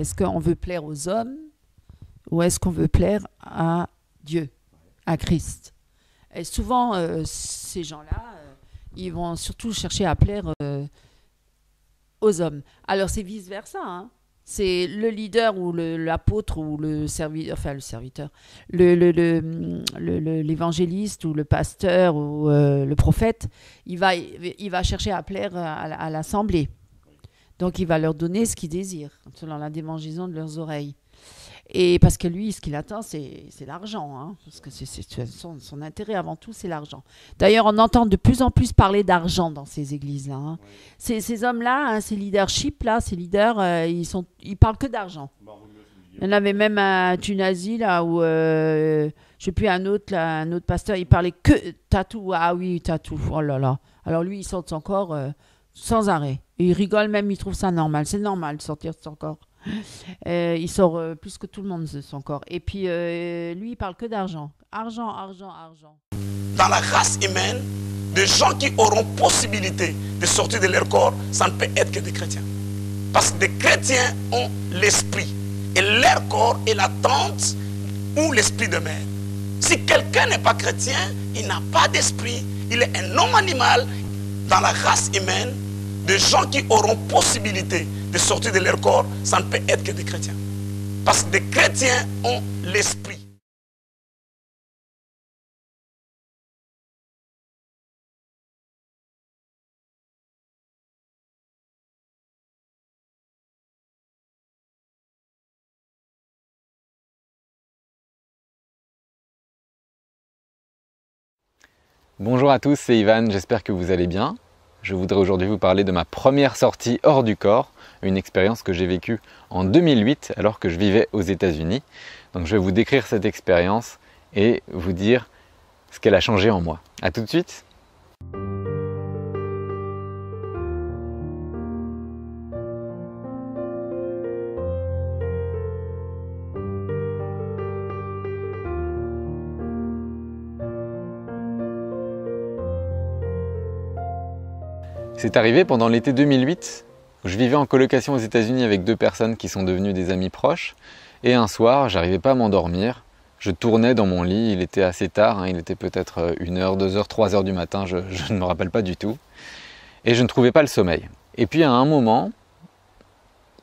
Est-ce qu'on veut plaire aux hommes ou est-ce qu'on veut plaire à Dieu, à Christ? Et souvent, ces gens-là, ils vont surtout chercher à plaire aux hommes. Alors c'est vice-versa, hein. C'est le leader ou l'apôtre ou le serviteur, enfin le serviteur, l'évangéliste ou le pasteur ou le prophète, il va chercher à plaire à l'assemblée. Donc il va leur donner ce qu'ils désirent, selon la démangeaison de leurs oreilles. Et parce que lui, ce qu'il attend, c'est l'argent. Hein, parce que son intérêt avant tout, c'est l'argent. D'ailleurs, on entend de plus en plus parler d'argent dans ces églises-là. Hein. Ouais. Ces hommes-là, hein, ces leaderships-là, ces leaders, ils parlent que d'argent. Il y en avait même à Tunisie, là, où, je ne sais plus, un autre pasteur, il parlait que tatou. Ah oui, tatou. Oh là là. Alors lui, il sort de son corps sans arrêt. Et il rigole même, il trouve ça normal. C'est normal de sortir de son corps. Il sort plus que tout le monde de son corps. Et puis, lui, il parle que d'argent. Argent, argent, argent. Dans la race humaine, des gens qui auront possibilité de sortir de leur corps, ça ne peut être que des chrétiens. Parce que des chrétiens ont l'esprit. Et leur corps est la tente où l'esprit demeure. Si quelqu'un n'est pas chrétien, il n'a pas d'esprit, il est un homme animal. Dans la race humaine, des gens qui auront possibilité de sortir de leur corps, ça ne peut être que des chrétiens. Parce que des chrétiens ont l'esprit. Bonjour à tous, c'est Ivan, j'espère que vous allez bien. Je voudrais aujourd'hui vous parler de ma première sortie hors du corps, une expérience que j'ai vécue en 2008 alors que je vivais aux États-Unis. Donc je vais vous décrire cette expérience et vous dire ce qu'elle a changé en moi. A tout de suite. C'est arrivé pendant l'été 2008, où je vivais en colocation aux États-Unis avec deux personnes qui sont devenues des amis proches. Et un soir, j'arrivais pas à m'endormir. Je tournais dans mon lit, il était assez tard, hein, il était peut-être 1h, 2h, 3h du matin, je ne me rappelle pas du tout. Et je ne trouvais pas le sommeil. Et puis à un moment,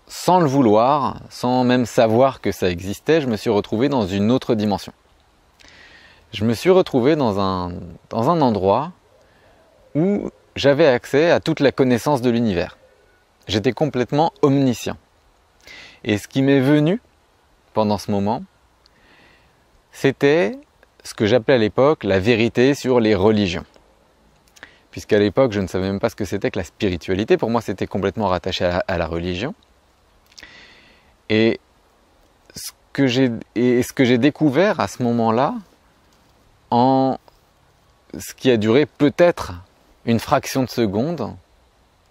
sans le vouloir, sans même savoir que ça existait, je me suis retrouvé dans une autre dimension. Je me suis retrouvé dans un endroit où j'avais accès à toute la connaissance de l'univers. J'étais complètement omniscient. Et ce qui m'est venu pendant ce moment, c'était ce que j'appelais à l'époque la vérité sur les religions. Puisqu'à l'époque, je ne savais même pas ce que c'était que la spiritualité. Pour moi, c'était complètement rattaché à la religion. Et ce que j'ai découvert à ce moment-là, en ce qui a duré peut-être une fraction de seconde,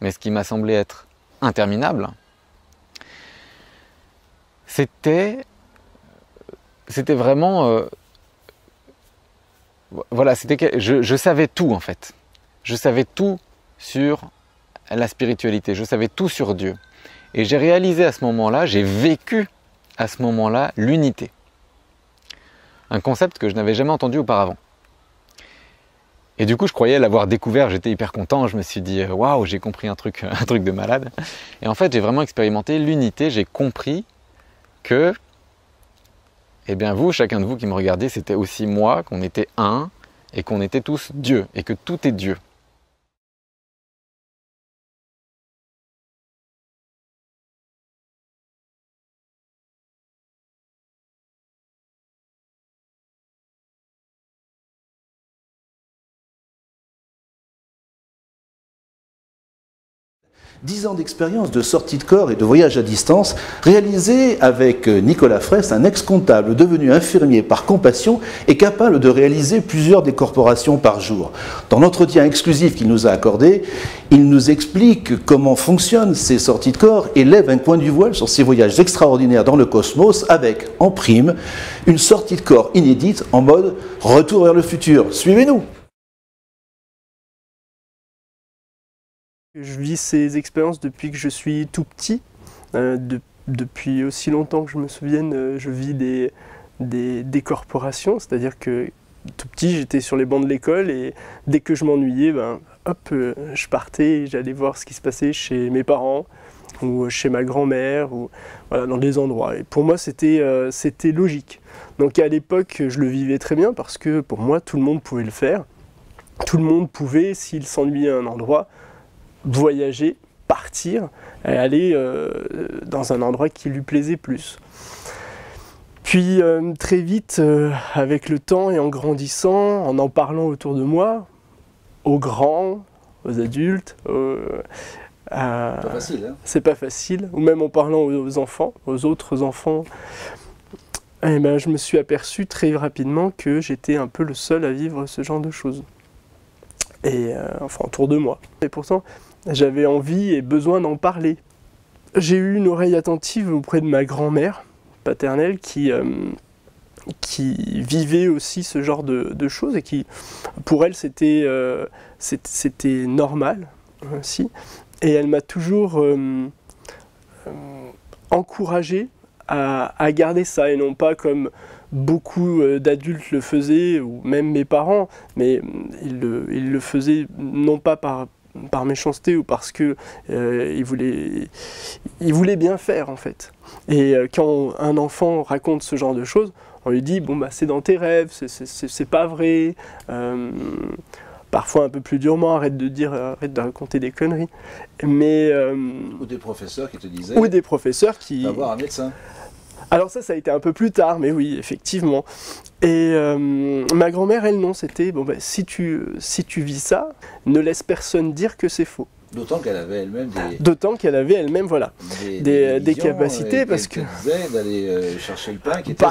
mais ce qui m'a semblé être interminable, c'était vraiment... voilà, je savais tout en fait. Je savais tout sur la spiritualité, je savais tout sur Dieu. Et j'ai réalisé à ce moment-là, j'ai vécu à ce moment-là l'unité. Un concept que je n'avais jamais entendu auparavant. Et du coup, je croyais l'avoir découvert, j'étais hyper content, je me suis dit « Waouh, j'ai compris un truc de malade ». Et en fait, j'ai vraiment expérimenté l'unité, j'ai compris que, eh bien vous, chacun de vous qui me regardez, c'était aussi moi, qu'on était un, et qu'on était tous Dieu, et que tout est Dieu. Dix ans d'expérience de sortie de corps et de voyage à distance, réalisé avec Nicolas Fraisse, un ex-comptable devenu infirmier par compassion et capable de réaliser plusieurs décorporations par jour. Dans l'entretien exclusif qu'il nous a accordé, il nous explique comment fonctionnent ces sorties de corps et lève un coin du voile sur ces voyages extraordinaires dans le cosmos avec, en prime, une sortie de corps inédite en mode retour vers le futur. Suivez-nous! Je vis ces expériences depuis que je suis tout petit, depuis aussi longtemps que je me souvienne, je vis des corporations, c'est-à-dire que tout petit, j'étais sur les bancs de l'école et dès que je m'ennuyais, je partais et j'allais voir ce qui se passait chez mes parents ou chez ma grand-mère, ou voilà, dans des endroits. Et pour moi, c'était logique. Donc à l'époque, je le vivais très bien parce que pour moi, tout le monde pouvait le faire. Tout le monde pouvait, s'il s'ennuyait à un endroit, voyager, partir et aller dans un endroit qui lui plaisait plus. Puis très vite, avec le temps et en grandissant, en parlant autour de moi, aux grands, aux adultes, Pas facile, hein. c'est pas facile, ou même en parlant aux enfants, aux autres enfants, et ben, je me suis aperçu très rapidement que j'étais un peu le seul à vivre ce genre de choses. Et enfin autour de moi. Et pourtant, j'avais envie et besoin d'en parler. J'ai eu une oreille attentive auprès de ma grand-mère paternelle qui vivait aussi ce genre de choses et qui, pour elle, c'était normal aussi. Et elle m'a toujours encouragé à garder ça, et non pas comme beaucoup d'adultes le faisaient, ou même mes parents, mais ils le faisaient non pas par méchanceté ou parce que ils voulaient bien faire en fait. Et quand un enfant raconte ce genre de choses, on lui dit bon bah c'est dans tes rêves, c'est pas vrai. Parfois un peu plus durement, arrête de raconter des conneries. Mais Ou des professeurs qui te disaient. Ou des professeurs qui. Va voir un médecin. Alors ça a été un peu plus tard, mais oui, effectivement. Et ma grand-mère, elle, non, c'était, bon, ben, si tu vis ça, ne laisse personne dire que c'est faux. D'autant qu'elle avait elle-même voilà, des capacités, parce que... Elle disait d'aller chercher le pain qui était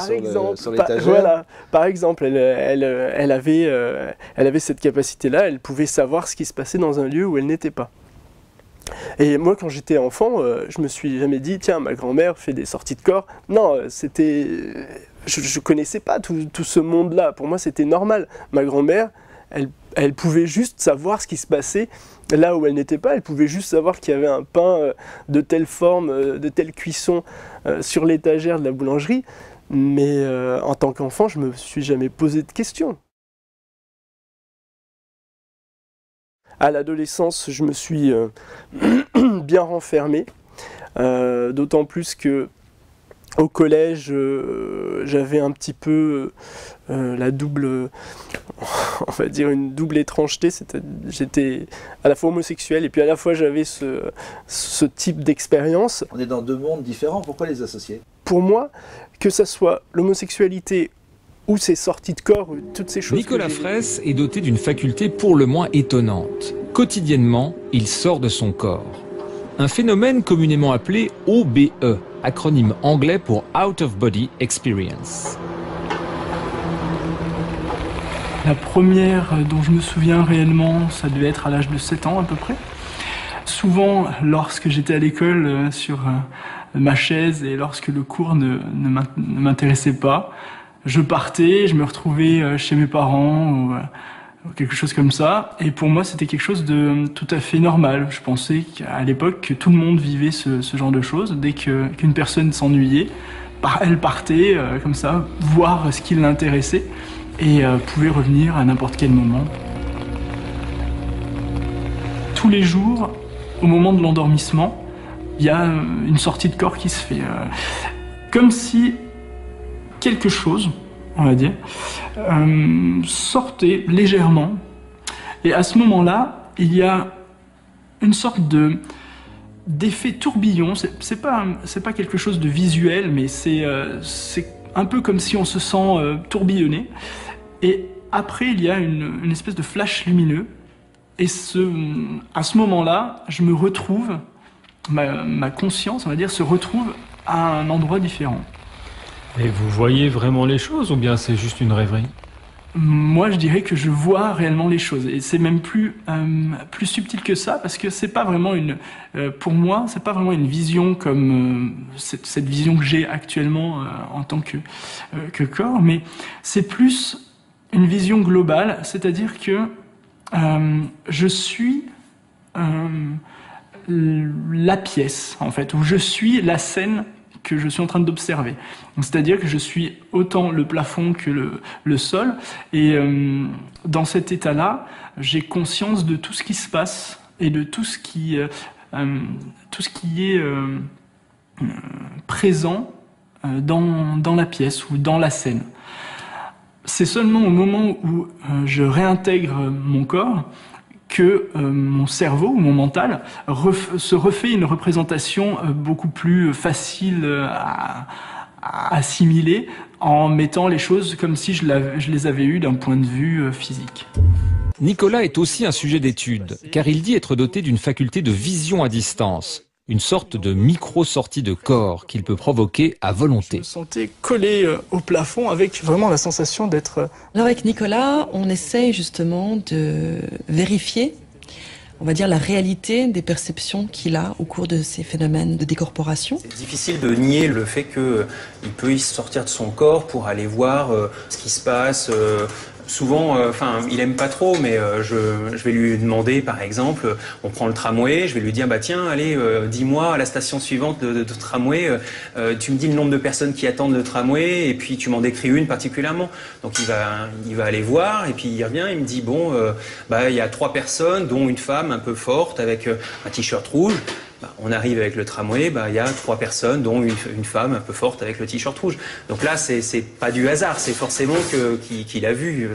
sur l'étagère. Voilà, par exemple, elle avait cette capacité-là, elle pouvait savoir ce qui se passait dans un lieu où elle n'était pas. Et moi, quand j'étais enfant, je me suis jamais dit, tiens, ma grand-mère fait des sorties de corps. Non, c'était... Je connaissais pas tout ce monde-là. Pour moi, c'était normal. Ma grand-mère, elle pouvait juste savoir ce qui se passait là où elle n'était pas. Elle pouvait juste savoir qu'il y avait un pain de telle forme, de telle cuisson sur l'étagère de la boulangerie. Mais en tant qu'enfant, je me suis jamais posé de questions. À l'adolescence, je me suis bien renfermé, d'autant plus que au collège, j'avais un petit peu la double, on va dire une double étrangeté. J'étais à la fois homosexuel et puis à la fois j'avais ce type d'expérience. On est dans deux mondes différents, pourquoi les associer? Pour moi, que ça soit l'homosexualité ou ces sorties de corps, ou toutes ces choses. Nicolas Fraisse est doté d'une faculté pour le moins étonnante. Quotidiennement, il sort de son corps. Un phénomène communément appelé OBE, acronyme anglais pour Out of Body Experience. La première dont je me souviens réellement, ça devait être à l'âge de 7 ans à peu près. Souvent, lorsque j'étais à l'école sur ma chaise et lorsque le cours ne m'intéressait pas, je partais, je me retrouvais chez mes parents ou quelque chose comme ça. Et pour moi, c'était quelque chose de tout à fait normal. Je pensais qu'à l'époque, que tout le monde vivait ce genre de choses. Dès qu'une personne s'ennuyait, elle partait comme ça, voir ce qui l'intéressait et pouvait revenir à n'importe quel moment. Tous les jours, au moment de l'endormissement, il y a une sortie de corps qui se fait. Comme si quelque chose, on va dire, sortait légèrement. Et à ce moment-là, il y a une sorte d'effet tourbillon. C'est pas quelque chose de visuel, mais c'est un peu comme si on se sent tourbillonné. Et après, il y a une espèce de flash lumineux. Et à ce moment-là, je me retrouve, ma conscience, on va dire, se retrouve à un endroit différent. Et vous voyez vraiment les choses ou bien c'est juste une rêverie? Moi, je dirais que je vois réellement les choses. Et c'est même plus subtil que ça, parce que c'est pas vraiment pour moi, c'est pas vraiment une vision comme cette vision que j'ai actuellement en tant que corps, mais c'est plus une vision globale, c'est-à-dire que je suis la pièce, en fait, où je suis la scène que je suis en train d'observer. C'est-à-dire que je suis autant le plafond que le sol. Et dans cet état-là, j'ai conscience de tout ce qui se passe et de tout ce qui est présent dans la pièce ou dans la scène. C'est seulement au moment où je réintègre mon corps que mon cerveau ou mon mental se refait une représentation beaucoup plus facile à assimiler en mettant les choses comme si je les avais eues d'un point de vue physique. Nicolas est aussi un sujet d'étude, car il dit être doté d'une faculté de vision à distance, une sorte de micro-sortie de corps qu'il peut provoquer à volonté. Je me sentais collé au plafond avec vraiment la sensation d'être... Alors avec Nicolas, on essaye justement de vérifier, on va dire, la réalité des perceptions qu'il a au cours de ces phénomènes de décorporation. C'est difficile de nier le fait qu'il peut y sortir de son corps pour aller voir ce qui se passe. Souvent, il aime pas trop, mais je vais lui demander, par exemple, on prend le tramway, je vais lui dire, bah tiens, allez, dis-moi à la station suivante de tramway, tu me dis le nombre de personnes qui attendent le tramway, et puis tu m'en décris une particulièrement. Donc il va aller voir, et puis il revient, il me dit, bon, il y a 3 personnes, dont une femme un peu forte avec un t-shirt rouge. On arrive avec le tramway, il y a 3 personnes, dont une femme un peu forte avec le t-shirt rouge. Donc là, c'est pas du hasard, c'est forcément qu'il a vu.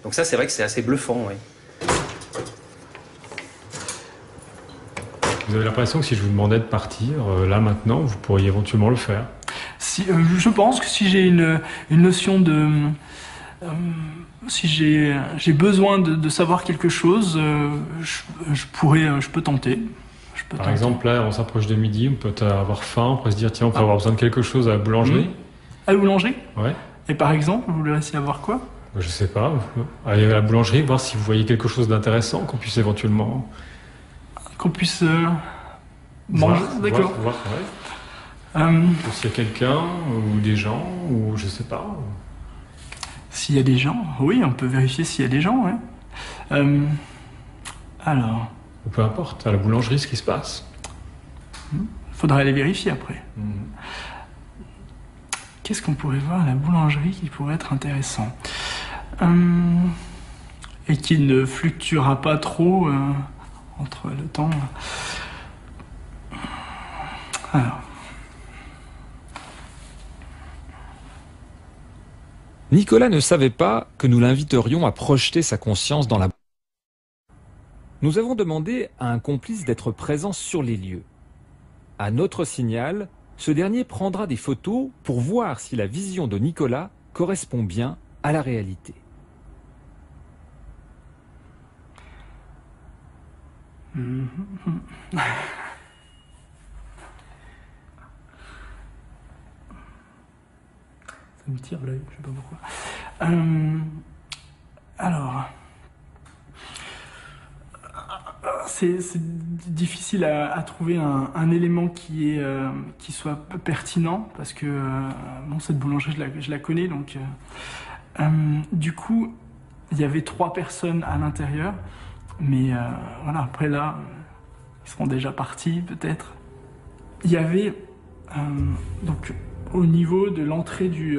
Donc ça, c'est vrai que c'est assez bluffant. Oui. Vous avez l'impression que si je vous demandais de partir, là maintenant, vous pourriez éventuellement le faire? Je pense que si j'ai une notion de... si j'ai besoin de savoir quelque chose, je peux tenter. Par exemple, là, on s'approche de midi, on peut avoir faim, on pourrait se dire, tiens, on peut avoir besoin de quelque chose à la boulangerie. À la boulangerie? Ouais. Et par exemple, vous voulez essayer avoir quoi? Je sais pas. Aller à la boulangerie, voir si vous voyez quelque chose d'intéressant, qu'on puisse éventuellement... Qu'on puisse manger, d'accord. Voir, ouais. S'il y a quelqu'un, ou des gens, ou je sais pas. S'il y a des gens, oui, on peut vérifier s'il y a des gens, ouais. Alors... Peu importe, à la boulangerie, ce qui se passe. Faudra aller vérifier après. Qu'est-ce qu'on pourrait voir à la boulangerie qui pourrait être intéressant et qui ne fluctuera pas trop entre le temps. Alors. Nicolas ne savait pas que nous l'inviterions à projeter sa conscience dans la... Nous avons demandé à un complice d'être présent sur les lieux. À notre signal, ce dernier prendra des photos pour voir si la vision de Nicolas correspond bien à la réalité. Ça me tire l'œil, je sais pas pourquoi. Alors... C'est difficile à trouver un élément qui soit pertinent parce que cette boulangerie je la connais, donc du coup il y avait 3 personnes à l'intérieur, mais voilà, après là ils seront déjà partis peut-être. Il y avait donc au niveau de l'entrée du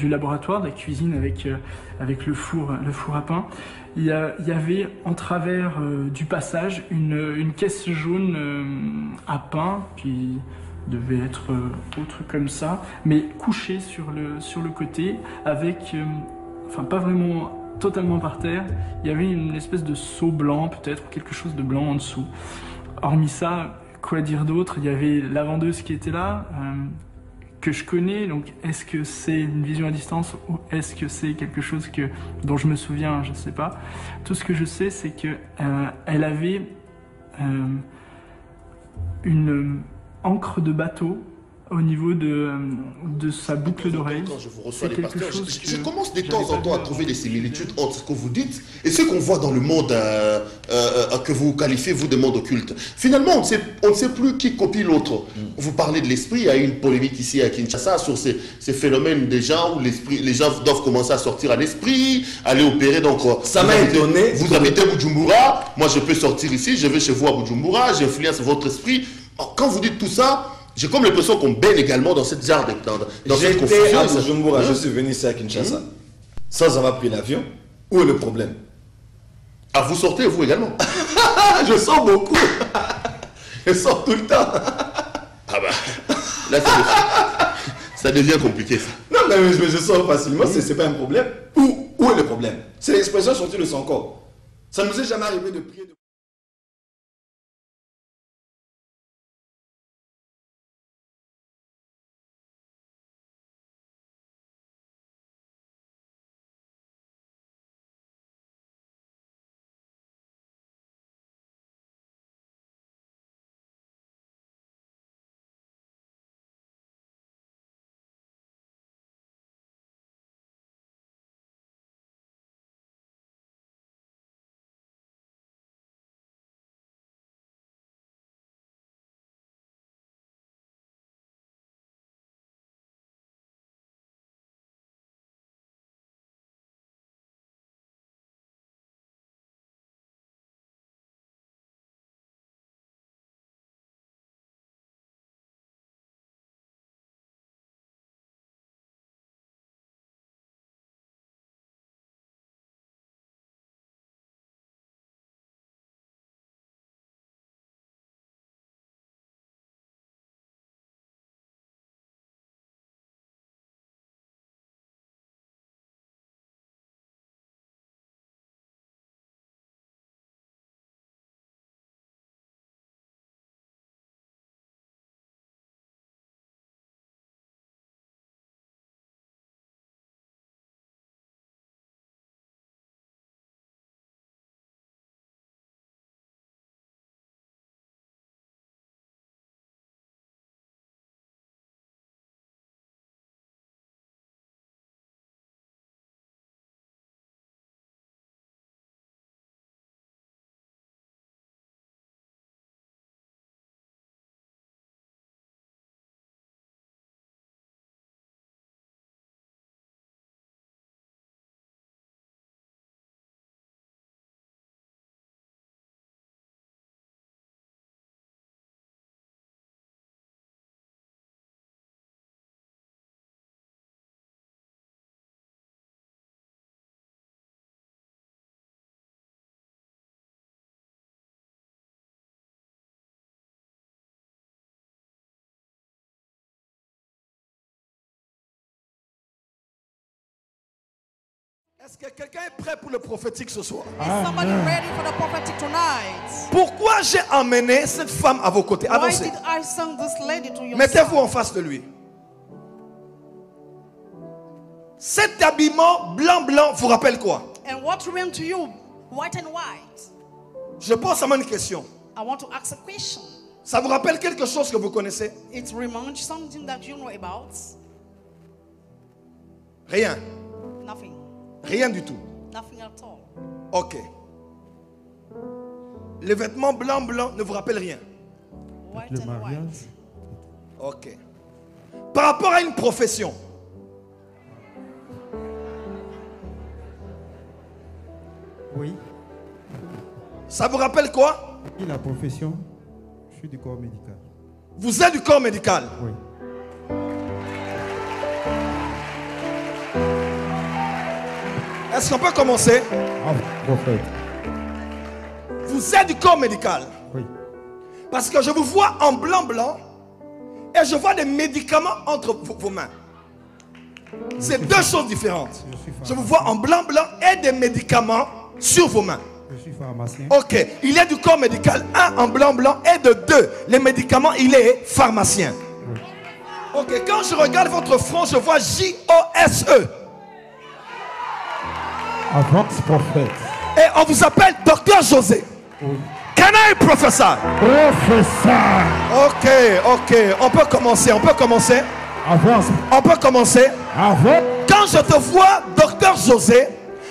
laboratoire, de la cuisine avec le four à pain, il y avait en travers du passage une caisse jaune à pain qui devait être autre comme ça, mais couchée sur le côté avec, pas vraiment totalement par terre, il y avait une espèce de seau blanc peut-être, ou quelque chose de blanc en dessous. Hormis ça, quoi dire d'autre? Il y avait la vendeuse qui était là, que je connais, donc est-ce que c'est une vision à distance ou est-ce que c'est quelque chose dont je me souviens, je ne sais pas. Tout ce que je sais, c'est que elle avait une encre de bateau au niveau de sa boucle d'oreille. Quand je vous reçois les pasteurs, je commence de temps en temps à trouver des similitudes entre ce que vous dites et ce qu'on voit dans le monde que vous qualifiez, vous, de monde occulte. Finalement, on ne sait plus qui copie l'autre. Vous parlez de l'esprit, il y a eu une polémique ici à Kinshasa sur ces phénomènes des gens où les gens doivent commencer à sortir à l'esprit, aller opérer. Donc, ça m'a étonné. Vous habitez Bujumbura, moi je peux sortir ici, je vais chez vous à Bujumbura, j'influence votre esprit. Quand vous dites tout ça, J'ai comme l'impression qu'on baigne également dans cette genre dans cette J'étais confusion. à Bujumbura, je suis venu ici à Kinshasa, sans avoir pris l'avion. Où est le problème? Ah, vous sortez vous également? Je sors beaucoup. Je sors tout le temps. Ah bah, là ça devient compliqué ça. Non, mais je sors facilement, c'est pas un problème. Où est le problème? C'est l'expression sortie de son corps. Ça ne nous est jamais arrivé de prier. Est-ce que quelqu'un est prêt pour le prophétique ce soir? Is somebody ready for the prophetic tonight? Pourquoi j'ai emmené cette femme à vos côtés? Why Avancez. did I send this lady to your Mettez-vous side? en face de lui. Cet habillement blanc vous rappelle quoi? And what remains to you, white and white? Je pose seulement une question. I want to ask a question. Ça vous rappelle quelque chose que vous connaissez? It reminds something that you know about? Rien. Nothing. Rien du tout. Nothing at all. Ok. Les vêtements blanc ne vous rappellent rien. White and white. Ok. Par rapport à une profession. Oui. Ça vous rappelle quoi? Oui, la profession. Je suis du corps médical. Vous êtes du corps médical? Oui. Est-ce qu'on peut commencer? Ah, prophète. Vous êtes du corps médical? Oui. Parce que je vous vois en blanc et je vois des médicaments entre vos mains. C'est deux choses différentes. Je vous vois en blanc et des médicaments sur vos mains. Je suis pharmacien. Ok, il est du corps médical. Un en blanc et de deux, les médicaments, il est pharmacien. Oui. Ok, quand je regarde votre front, je vois J-O-S-E. Avance, prophète. Et on vous appelle Docteur José. Oui. Can I prophesy? Professeur. Ok, on peut commencer, Avance. On peut commencer. Avance. Quand je te vois, Docteur José,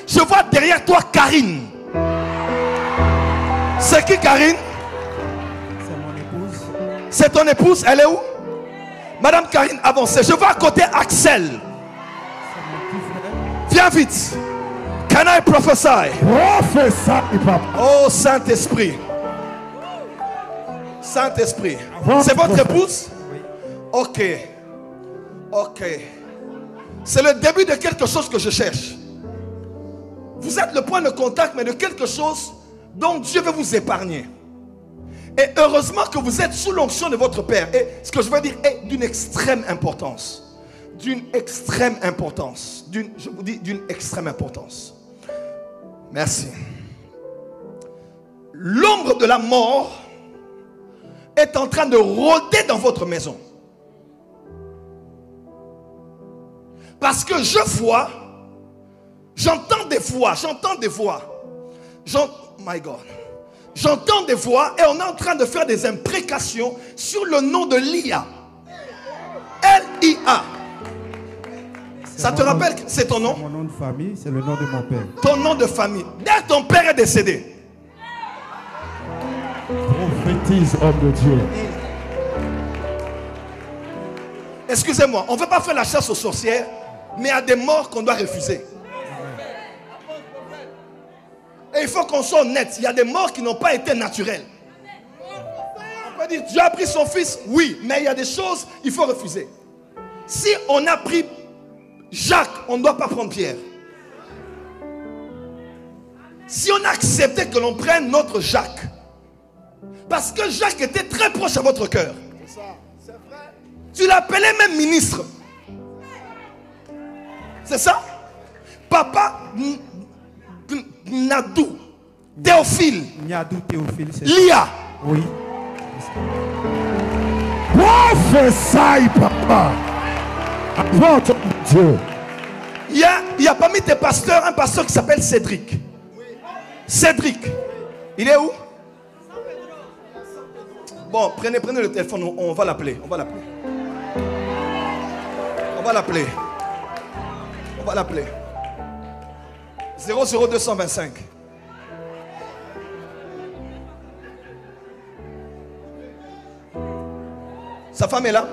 je vois derrière toi Karine. C'est qui Karine? C'est mon épouse. C'est ton épouse, elle est où? Madame Karine, avancez. Je vois à côté Axel. C'est mon petit frère. Viens vite. Can I prophesy? Professeur, papa. Oh Saint-Esprit. Saint-Esprit. C'est votre épouse? Ok. Ok. C'est le début de quelque chose que je cherche. Vous êtes le point de contact, mais de quelque chose dont Dieu veut vous épargner. Et heureusement que vous êtes sous l'onction de votre Père. Et ce que je veux dire est d'une extrême importance. D'une extrême importance. Je vous dis d'une extrême importance. Merci. L'ombre de la mort est en train de rôder dans votre maison. Parce que je vois, j'entends des voix, my God. J'entends des voix et on est en train de faire des imprécations sur le nom de Lia. L-I-A. Ça te rappelle que c'est ton nom? Mon nom de famille, c'est le nom de mon père. Ton nom de famille. Dès que ton père est décédé. Prophétise, homme de Dieu. Excusez-moi, on ne veut pas faire la chasse aux sorcières, mais il y a des morts qu'on doit refuser. Et il faut qu'on soit honnête, il y a des morts qui n'ont pas été naturelles. On peut dire, Dieu a pris son fils, oui, mais il y a des choses qu'il faut refuser. Si on a pris Jacques, on ne doit pas prendre Pierre. Si on a accepté que l'on prenne notre Jacques, parce que Jacques était très proche à votre cœur. Tu l'appelais même ministre. C'est ça? Papa Nadou, Théophile. Nadou Théophile, c'est Lia. Oui. Prophétie, papa. Avant ton Dieu. Il y a parmi tes pasteurs un pasteur qui s'appelle Cédric. Cédric. Il est où? Bon, prenez le téléphone, on va l'appeler. On va l'appeler. On va l'appeler. On va l'appeler. 00225. Sa femme est là?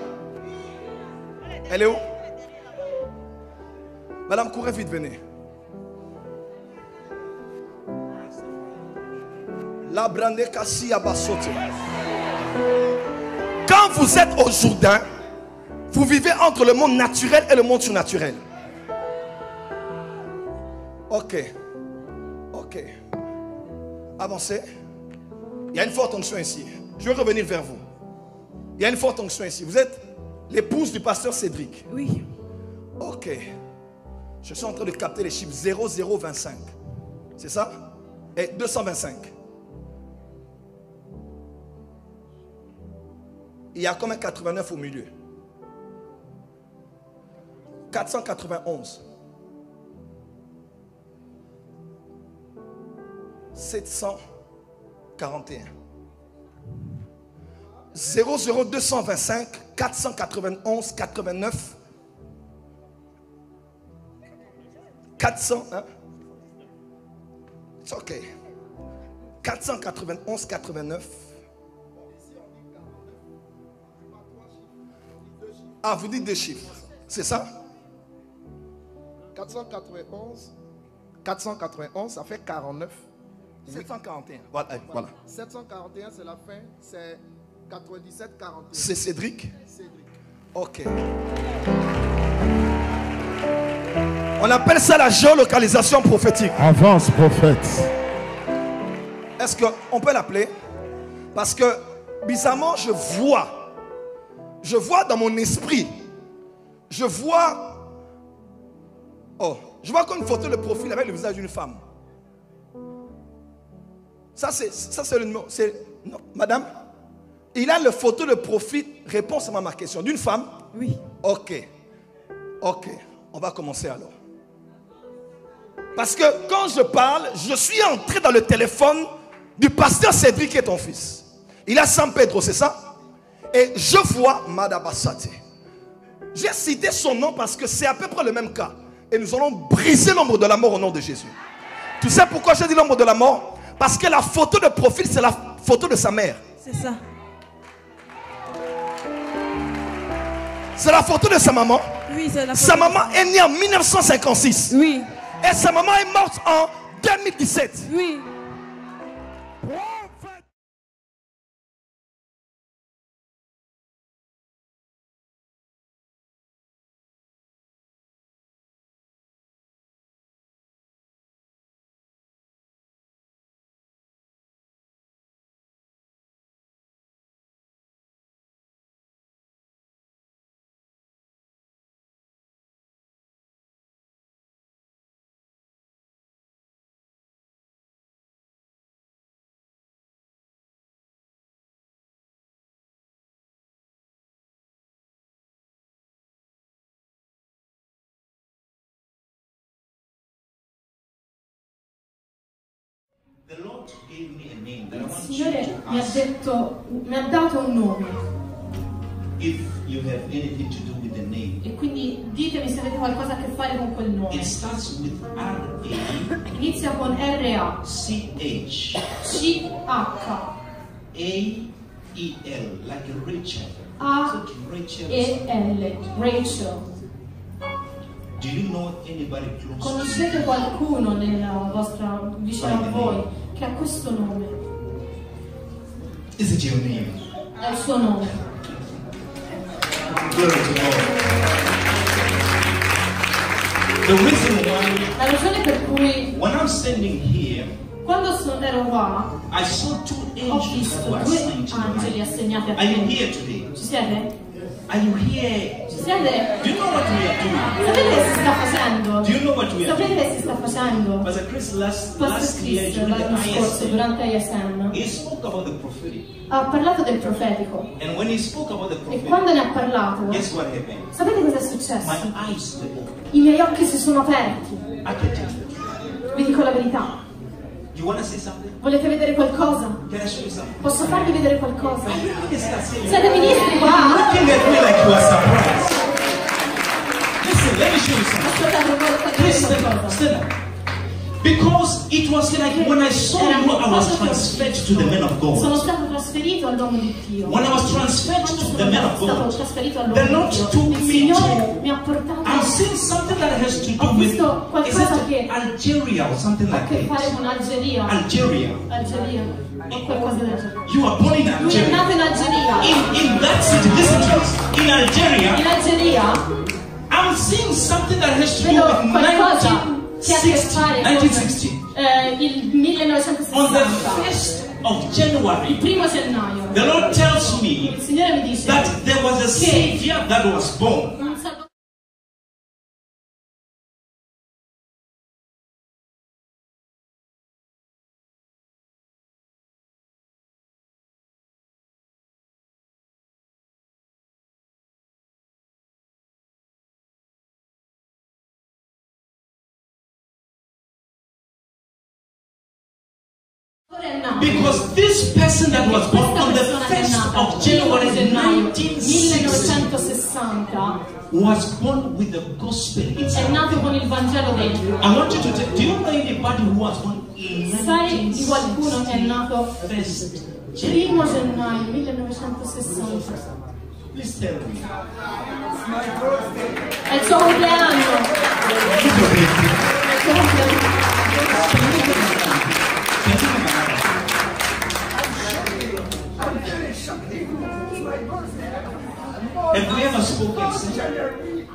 Elle est où? Madame, courez vite, venez. La brande kassi abasote. Quand vous êtes au Jourdain, vous vivez entre le monde naturel et le monde surnaturel. Ok. Ok. Avancez. Il y a une forte onction ici. Je vais revenir vers vous. Il y a une forte onction ici. Vous êtes l'épouse du pasteur Cédric. Oui. Ok. Je suis en train de capter les chiffres 0025. C'est ça? Et 225. Il y a comme un 89 au milieu. 491. 741. 00225 491 89 400 hein? C'est ok. 491 89. Ah, vous dites deux chiffres, c'est ça? 491, ça fait 49. 741. Voilà. Voilà. 741, c'est la fin, c'est 97, 41. C'est Cédric? Cédric. Ok. On appelle ça la géolocalisation prophétique. Avance, prophète. Est-ce qu'on peut l'appeler? Parce que, bizarrement, je vois dans mon esprit, je vois comme une photo de profil avec le visage d'une femme. Ça c'est le numéro. Non, madame, il a le photo de profil. Réponse à ma question. D'une femme? Oui. Ok. Ok. On va commencer alors. Parce que quand je parle, je suis entré dans le téléphone du pasteur Cédric qui est ton fils. Il a San Pedro, c'est ça? Et je vois Madabassate. J'ai cité son nom parce que c'est à peu près le même cas. Et nous allons briser l'ombre de la mort au nom de Jésus. Tu sais pourquoi j'ai dit l'ombre de la mort? Parce que la photo de profil, c'est la photo de sa mère. C'est ça. C'est la photo de sa maman. Oui, c'est la photo. Sa maman est née en 1956. Oui. Et sa maman est morte en 2017. Oui. Il Signore mi ha detto, mi ha dato un nome. If you have anything to do with the name, E quindi ditemi se avete qualcosa a che fare con quel nome. it starts with R-A-C-H, Inizia con R-A, C-H, A-E-L, like Rachel. A-E-L, Rachel. Do you know anybody close to Conoscete qualcuno nella vostra, vicino a voi che ha questo nome? Is it your name? È il suo nome. Glory to God. The reason why, La ragione per cui when I'm standing here, quando ero qua I saw two ho angels visto that were due assigned to angeli me. assegnati a Are you te. here today? Ci siete? Are you here? Ci siete? Do you know what we are doing? Sapete che si sta facendo? Do you know what we are Sapete doing? che si sta facendo? Pastor Chris last Pastor year Chris during l'anno the scorso ISM, durante ISM he spoke about the prophetic. ha parlato del profetico And when he spoke about the e prophetic, quando ne ha parlato guess what happened? sapete cosa è successo? My eyes were open. I miei occhi si sono aperti. I can tell you. Vi dico la verità. You want to say something? Volete vedere qualcosa? Can I show you something? Posso farvi vedere qualcosa? Minister, say- Siete ministri qua? Looking at me like you are surprised. Listen, let me show you something. Aspettate, voglio farvi Please vedere stand up. qualcosa. Stand up. Because it was like when I saw you, I was transferred to the man of Sono God. stato trasferito all'uomo di Dio. When I was transferred to the man of Sono God, stato trasferito the all'uomo Lord di Dio. took Il me Signore to. mi ha portato I'm seeing something that has to do Ho with. visto Is qualcosa it che Algeria or something ha a like che fare that? con Algeria. Algeria. Algeria. O qualcosa del genere. You are born in Lui è Algeria. nato in Algeria. In that city, listen to this. In Algeria, In Algeria I'm seeing something that has to do vedo with qualcosa che ha a che fare con 1960. il 1960. On the 1st of Il January, 1 gennaio. the Lord tells me Il Signore mi dice that there was a Savior that was born. un Salvatore è nato. Because this person that was born on the Questa persona che è 1st nata of il January 1 gennaio 1960 1960 was born with the gospel è inside. nato con il Vangelo dentro. I want you to tell, do you know anybody who was born in Sai di qualcuno che è nato 1st il January? 1 gennaio 1960? Please tell me. È il suo compleanno. È il suo compleanno. Have we ever spoken since?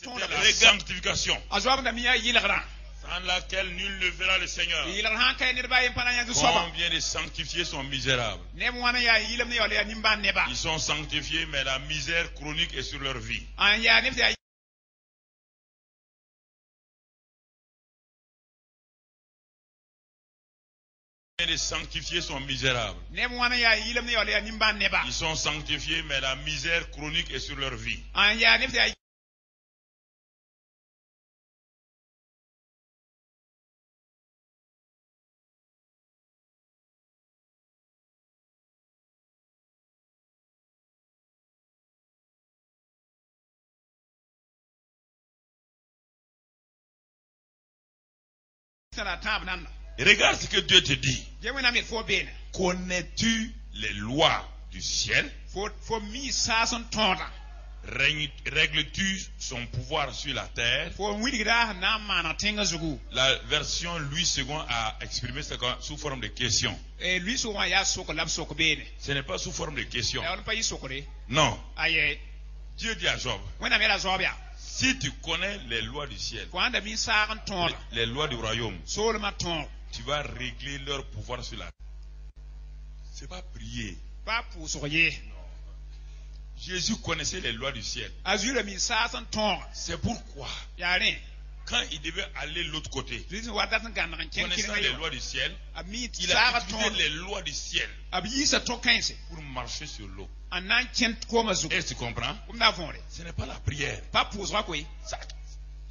La sanctification, sans laquelle nul ne verra le Seigneur. Combien de sanctifiés sont misérables? Ils sont sanctifiés, mais la misère chronique est sur leur vie. Combien de sanctifiés sont misérables? Ils sont sanctifiés, mais la misère chronique est sur leur vie. Regarde ce que Dieu te dit. Connais-tu les lois du ciel? Règles-tu son pouvoir sur la terre? La version Louis II a exprimé ça sous forme de question. Ce n'est pas sous forme de question. Non. Dieu dit à Job, si tu connais les lois du ciel, les lois du royaume, tu vas régler leur pouvoir sur la terre. C'est pas prier. Jésus connaissait les lois du ciel. C'est pourquoi, quand il devait aller de l'autre côté, connaissant les lois du ciel, il a utilisé les lois du ciel pour marcher sur l'eau. Est-ce que tu comprends? Ce n'est pas la prière. Ça,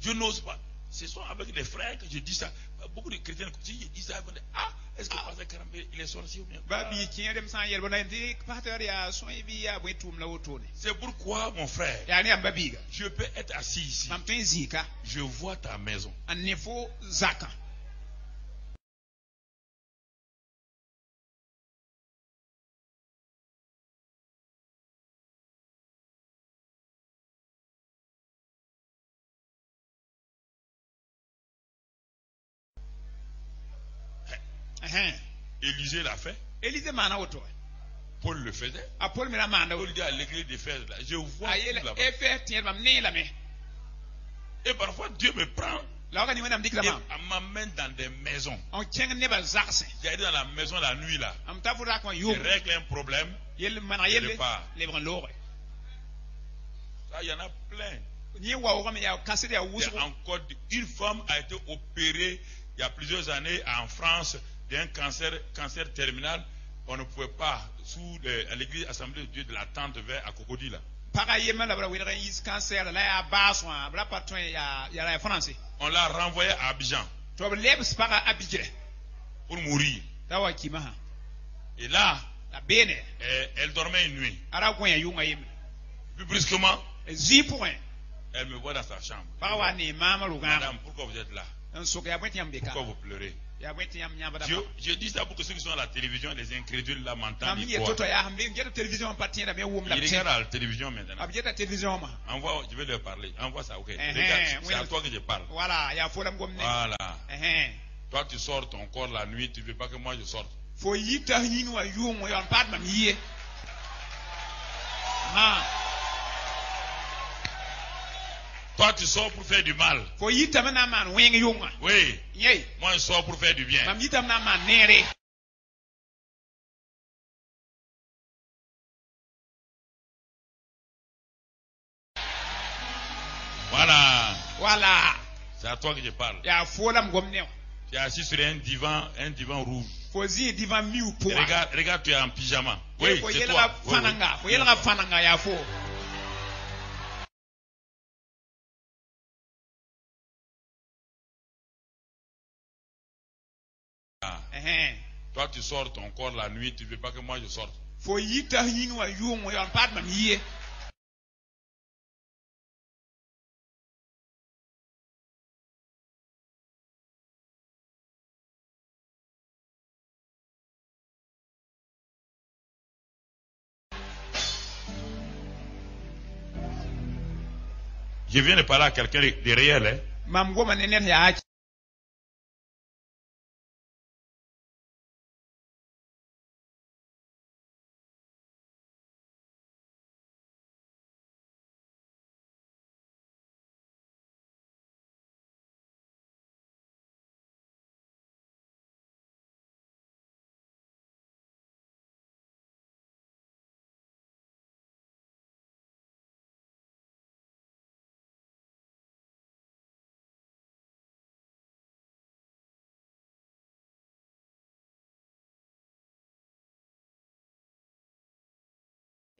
je n'ose pas. Ce sont avec des frères que je dis ça. Beaucoup de chrétiens, si je dis ça, ils vont dire, ah, est-ce que Pasteur Karambé, il est sorti ou bien? C'est pourquoi, mon frère, je peux être assis ici. Je vois ta maison. Élisée l'a fait. Paul le faisait. Paul dit à l'église d'Éphèse, je vois tout là-bas. Et parfois Dieu me prend et m'amène dans des maisons. J'allais dans la maison la nuit là. Je règle un problème. Je pars. Ça, il y en a plein. Encore une femme a été opérée il y a plusieurs années en France d'un cancer terminal. On ne pouvait pas, sous à l'église Assemblée de Dieu de la Tente Vert à Cocody là. On l'a renvoyé à Abidjan pour mourir. Et là, elle dormait une nuit. Puis brusquement, elle me voit dans sa chambre. Madame, pourquoi vous êtes là? Pourquoi vous pleurez? Je dis ça pour que ceux qui sont à la télévision, les incrédules là m'entendent. Ils regardent à la télévision maintenant. Envoie, je vais leur parler. Envoie ça, ok. C'est à toi que je parle. Voilà. Toi, tu sors ton corps la nuit, tu ne veux pas que moi je sorte. Toi, tu sors pour faire du mal. Oui. Moi, je sors pour faire du bien. Voilà. C'est à toi que je parle. Tu es assis sur un divan rouge. Regarde, tu es en pyjama. Oui, c'est toi. Toi, tu sors ton corps la nuit, tu ne veux pas que moi je sorte. Je viens de parler à quelqu'un de réel. Hein?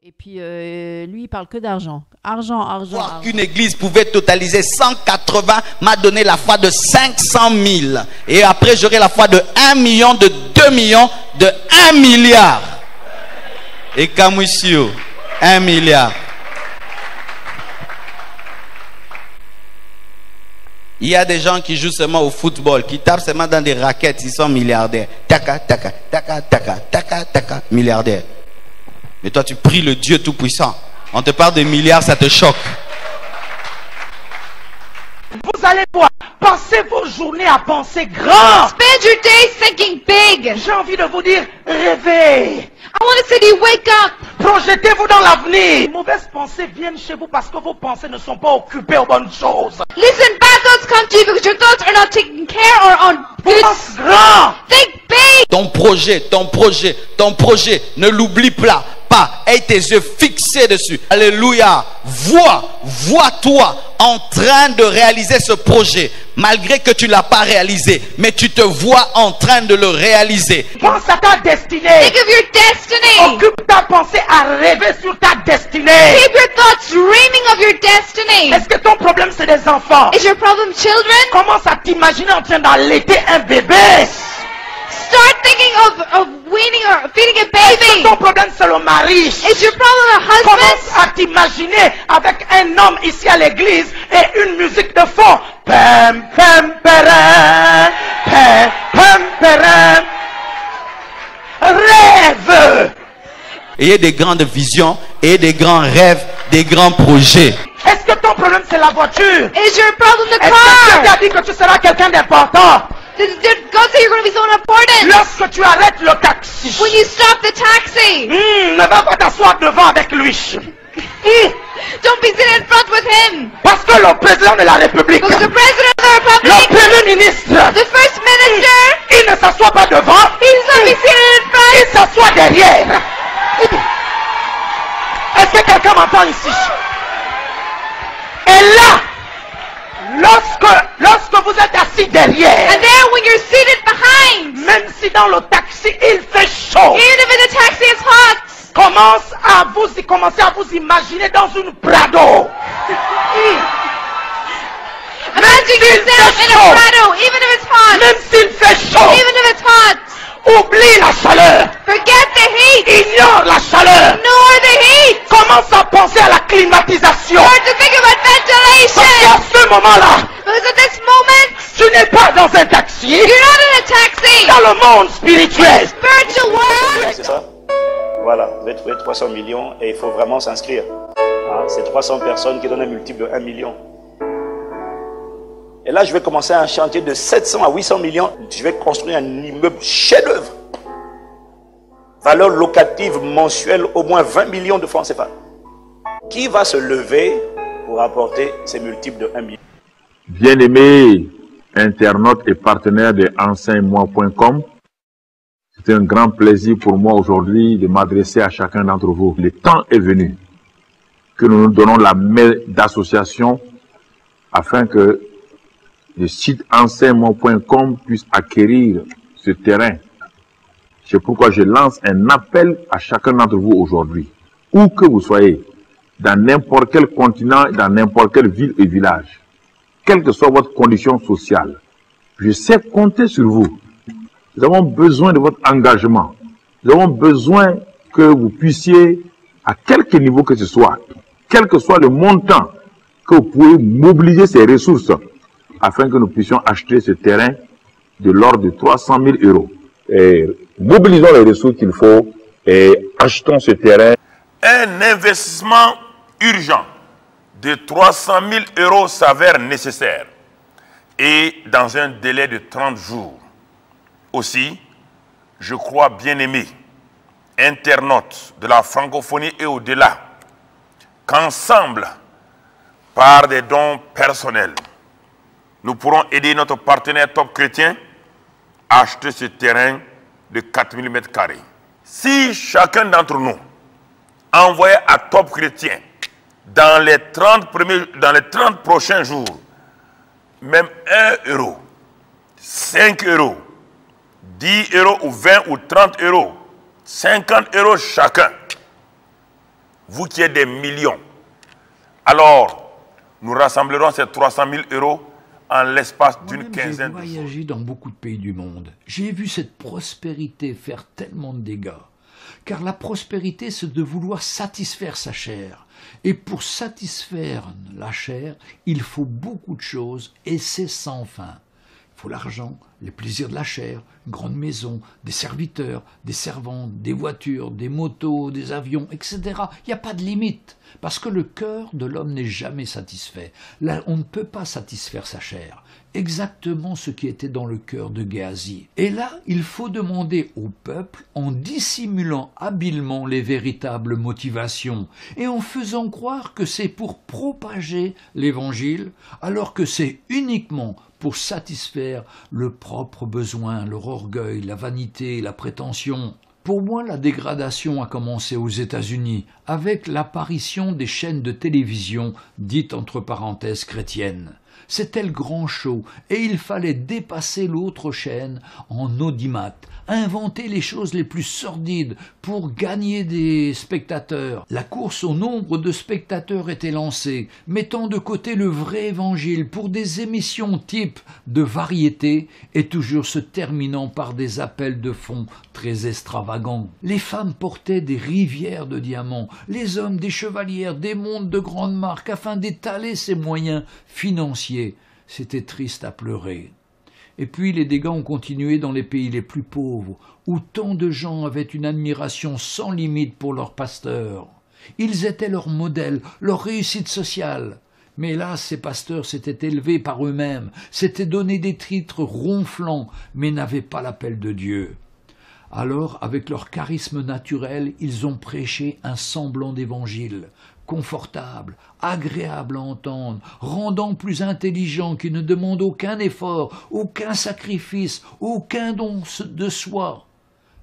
Et puis, lui, il parle que d'argent. Argent. Voir qu'une église pouvait totaliser 180 m'a donné la foi de 500 000. Et après, j'aurai la foi de 1 million, de 2 millions, de 1 milliard. Et Kamushio, 1 milliard. Il y a des gens qui jouent seulement au football, qui tapent seulement dans des raquettes, ils sont milliardaires. Taka, taka, taka, taka, taka, taka, milliardaires. Mais toi, tu pries le Dieu Tout-Puissant. On te parle de milliards, ça te choque. Vous allez voir, passez vos journées à penser grand. Spend your days thinking big. J'ai envie de vous dire, rêvez. I want to say you wake up. Projetez-vous dans l'avenir. Les mauvaises pensées viennent chez vous parce que vos pensées ne sont pas occupées aux bonnes choses. Listen, bad thoughts come to you because your thoughts are not taken care or on good. Pense grand. Think big. Ton projet, ne l'oublie pas. pas. Aie tes yeux fixés dessus. Alléluia. Vois-toi en train de réaliser ce projet. Malgré que tu ne l'as pas réalisé. Mais tu te vois en train de le réaliser. Pense à ta destinée. Think of your destiny. Occupe ta pensée à rêver sur ta destinée. Keep your thoughts dreaming of your destiny. Est-ce que ton problème c'est des enfants? Is your problem children? Commence à t'imaginer en train d'allaiter un bébé. Start thinking of weaning or feeding a baby. Est-ce que ton problème c'est le mari? Is your problem a husband? Commence à t'imaginer avec un homme ici à l'église et une musique de fond. Pam pam param, pam pam param. Rêve. Ayez des grandes visions, et des grands rêves, des grands projets. Est-ce que ton problème c'est la voiture? Is your problem the Est-ce car? que Dieu t'a dit que tu seras quelqu'un d'important? Did God say you're going to be someone important? Lorsque tu arrêtes le taxi, When you stop the taxi, ne va pas t'asseoir devant avec lui. don't be sitting in front with him. Parce que le président de la République, Because the president of the le republic, premier ministre, the first minister, il ne s'assoit pas devant, he does not be seated in front. il s'assoit derrière. Est-ce que quelqu'un m'entend ici? Et là, lorsque vous êtes assis derrière, And then when you're seated behind, même si dans le taxi il fait chaud, even if the taxi is hot, commencez à vous imaginer dans une Prado. imagine yourself in a Prado, even if it's hot, Même s'il fait chaud, even if it's hot. oublie la chaleur. Forget the heat. Ignore la chaleur. Ignore the heat. Commence à penser à la climatisation. Start to think about Parce ventilation. qu'à ce moment-là, Because at this moment, tu n'es pas dans un taxi, you're not in a taxi. dans le monde spirituel. Spiritual world. C'est ça. Voilà, vous avez trouvé 300 millions et il faut vraiment s'inscrire. Hein, c'est 300 personnes qui donnent un multiple de 1 million. Et là, je vais commencer un chantier de 700 à 800 millions. Je vais construire un immeuble chef-d'œuvre. Valeur locative mensuelle, au moins 20 millions de francs CFA. Qui va se lever pour apporter ces multiples de 1 million? Bien-aimés internautes et partenaires de enseigne-moi.com, c'est un grand plaisir pour moi aujourd'hui de m'adresser à chacun d'entre vous. Le temps est venu que nous nous donnons la main d'association afin que le site enseigne-moi.com puisse acquérir ce terrain. C'est pourquoi je lance un appel à chacun d'entre vous aujourd'hui. Où que vous soyez, dans n'importe quel continent, dans n'importe quelle ville et village, quelle que soit votre condition sociale, je sais compter sur vous. Nous avons besoin de votre engagement. Nous avons besoin que vous puissiez, à quelque niveau que ce soit, quel que soit le montant, que vous pouvez mobiliser ces ressources afin que nous puissions acheter ce terrain de l'ordre de 300 000 euros. Et mobilisons les ressources qu'il faut et achetons ce terrain. Un investissement urgent de 300 000 euros s'avère nécessaire et dans un délai de 30 jours. Aussi, je crois bien aimé, internautes de la francophonie et au-delà, qu'ensemble, par des dons personnels, nous pourrons aider notre partenaire Top Chrétien à acheter ce terrain de 4000 m². Si chacun d'entre nous envoyait à Top Chrétien dans les 30 prochains jours, même 1 euro, 5 euros, 10 euros ou 20 ou 30 euros, 50 euros chacun, vous qui êtes des millions, alors nous rassemblerons ces 300 000 euros en l'espace d'une quinzaine de jours. J'ai voyagé dans beaucoup de pays du monde. J'ai vu cette prospérité faire tellement de dégâts. Car la prospérité, c'est de vouloir satisfaire sa chair. Et pour satisfaire la chair, il faut beaucoup de choses et c'est sans fin. Il faut l'argent, les plaisirs de la chair, une grande maison, des serviteurs, des servantes, des voitures, des motos, des avions, etc. Il n'y a pas de limite, parce que le cœur de l'homme n'est jamais satisfait. Là, on ne peut pas satisfaire sa chair. Exactement ce qui était dans le cœur de Géasi. Et là, il faut demander au peuple, en dissimulant habilement les véritables motivations, et en faisant croire que c'est pour propager l'évangile, alors que c'est uniquement pour satisfaire le propre besoin, leur orgueil, la vanité, la prétention. Pour moi, la dégradation a commencé aux États-Unis avec l'apparition des chaînes de télévision dites entre parenthèses chrétiennes. C'était le grand show et il fallait dépasser l'autre chaîne en audimat, inventer les choses les plus sordides pour gagner des spectateurs. La course au nombre de spectateurs était lancée, mettant de côté le vrai évangile pour des émissions type de variété et toujours se terminant par des appels de fonds très extravagants. Les femmes portaient des rivières de diamants, les hommes des chevalières, des montres de grandes marques afin d'étaler ses moyens financiers. C'était triste à pleurer. Et puis les dégâts ont continué dans les pays les plus pauvres, où tant de gens avaient une admiration sans limite pour leurs pasteurs. Ils étaient leur modèle, leur réussite sociale. Mais hélas, ces pasteurs s'étaient élevés par eux-mêmes, s'étaient donné des titres ronflants, mais n'avaient pas l'appel de Dieu. Alors, avec leur charisme naturel, ils ont prêché un semblant d'évangile, confortable, agréable à entendre, rendant plus intelligent, qui ne demande aucun effort, aucun sacrifice, aucun don de soi,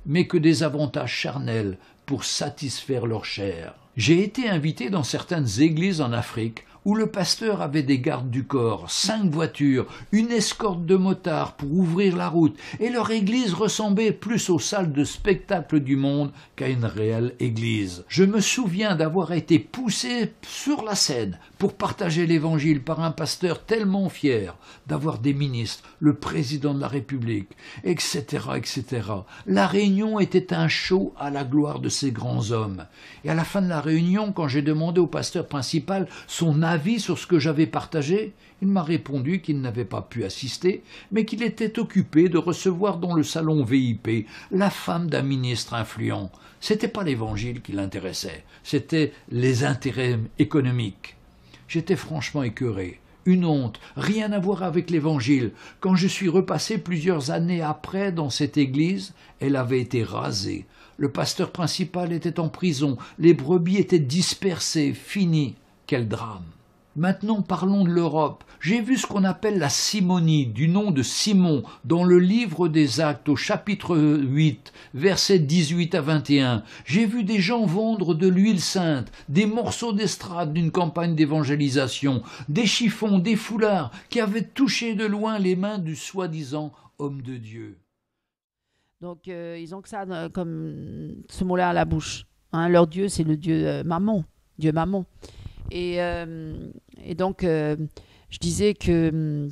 mais que des avantages charnels pour satisfaire leur chair. J'ai été invité dans certaines églises en Afrique où le pasteur avait des gardes du corps, 5 voitures, une escorte de motards pour ouvrir la route, et leur église ressemblait plus aux salles de spectacle du monde qu'à une réelle église. Je me souviens d'avoir été poussé sur la scène pour partager l'évangile par un pasteur tellement fier d'avoir des ministres, le président de la République, etc., etc. La réunion était un show à la gloire de ces grands hommes. Et à la fin de la réunion, quand j'ai demandé au pasteur principal son avis sur ce que j'avais partagé, il m'a répondu qu'il n'avait pas pu assister, mais qu'il était occupé de recevoir dans le salon VIP la femme d'un ministre influent. C'était pas l'évangile qui l'intéressait, c'était les intérêts économiques. J'étais franchement écœuré. Une honte, rien à voir avec l'évangile. Quand je suis repassé plusieurs années après dans cette église, elle avait été rasée. Le pasteur principal était en prison, les brebis étaient dispersées, finies. Quel drame! Maintenant parlons de l'Europe. J'ai vu ce qu'on appelle la simonie, du nom de Simon, dans le livre des Actes au chapitre 8, versets 18 à 21. J'ai vu des gens vendre de l'huile sainte, des morceaux d'estrade d'une campagne d'évangélisation, des chiffons, des foulards qui avaient touché de loin les mains du soi-disant homme de Dieu. Donc ils ont que ça comme ce mot-là à la bouche. Hein, leur Dieu, c'est le Dieu Mammon, Dieu Mammon. Et donc, je disais que